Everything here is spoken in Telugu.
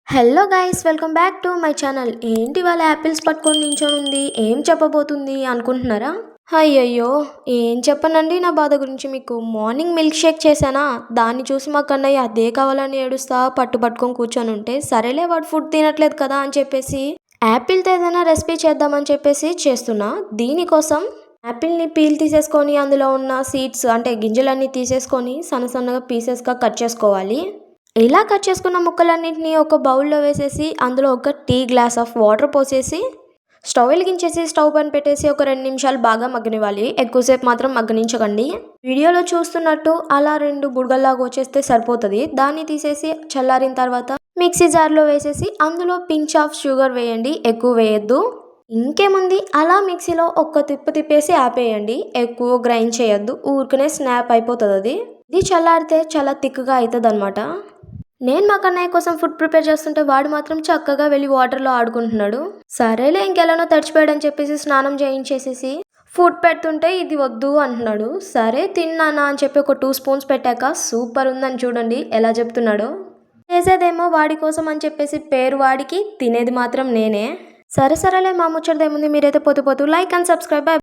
Hello guys, welcome back to my channel. ఏంటి వాళ్ళ యాపిల్స్ పట్టుకొని నించొని ఉంది, ఏం చెప్పబోతుంది అనుకుంటున్నారా? అయ్యయ్యో, ఏం చెప్పనండి నా బాధ గురించి మీకు. మార్నింగ్ మిల్క్ షేక్ చేశానా, దాన్ని చూసి మా కన్నయ్య అదే కావాలని ఏడుస్తా పట్టుకొని కూర్చొని ఉంటే, సరేలే వాడు ఫుడ్ తినట్లేదు కదా అని చెప్పేసి యాపిల్తో ఏదైనా రెసిపీ చేద్దామని చెప్పేసి చేస్తున్నా. దీనికోసం యాపిల్ని పీల్ తీసేసుకొని అందులో ఉన్న సీడ్స్ అంటే గింజలన్నీ తీసేసుకొని సన్నగా పీసెస్గా కట్ చేసుకోవాలి. ఇలా కట్ చేసుకున్న ముక్కలన్నింటినీ ఒక బౌల్లో వేసేసి అందులో ఒక టీ గ్లాస్ ఆఫ్ వాటర్ పోసేసి స్టవ్ వెలిగించేసి స్టవ్ పైన పెట్టేసి ఒక 2 నిమిషాలు బాగా మగ్గనివ్వాలి. ఎక్కువసేపు మాత్రం మగ్గనించకండి. వీడియోలో చూస్తున్నట్టు అలా 2 బుడగల్లాగా వచ్చేస్తే సరిపోతుంది. దాన్ని తీసేసి చల్లారిన తర్వాత మిక్సీ జార్లో వేసేసి అందులో పించ్ ఆఫ్ షుగర్ వేయండి, ఎక్కువ వేయద్దు. ఇంకేముంది, అలా మిక్సీలో ఒక్క తిప్పేసి ఆపేయండి. ఎక్కువ గ్రైండ్ చేయొద్దు, ఊరికనే స్నాప్ అయిపోతుంది. ఇది చల్లారితే చాలా థిక్గా అవుతుంది అనమాట. నేను మా కన్నయ్య కోసం ఫుడ్ ప్రిపేర్ చేస్తుంటే వాడు మాత్రం చక్కగా వెళ్ళి వాటర్లో ఆడుకుంటున్నాడు. సరేలే ఇంకెలానో తడిచిపోయాడని చెప్పేసి స్నానం చేయించేసేసి ఫుడ్ పెడుతుంటే ఇది వద్దు అంటున్నాడు. సరే తిన్నానా అని చెప్పి ఒక 2 స్పూన్స్ పెట్టాక సూపర్ ఉందని చూడండి ఎలా చెప్తున్నాడో. చేసేదేమో వాడి కోసం అని చెప్పేసి పేరు వాడికి, తినేది మాత్రం నేనే. సరేలే మా ముచ్చటదేముంది, మీరైతే పోతూ లైక్ అండ్ సబ్స్క్రైబ్.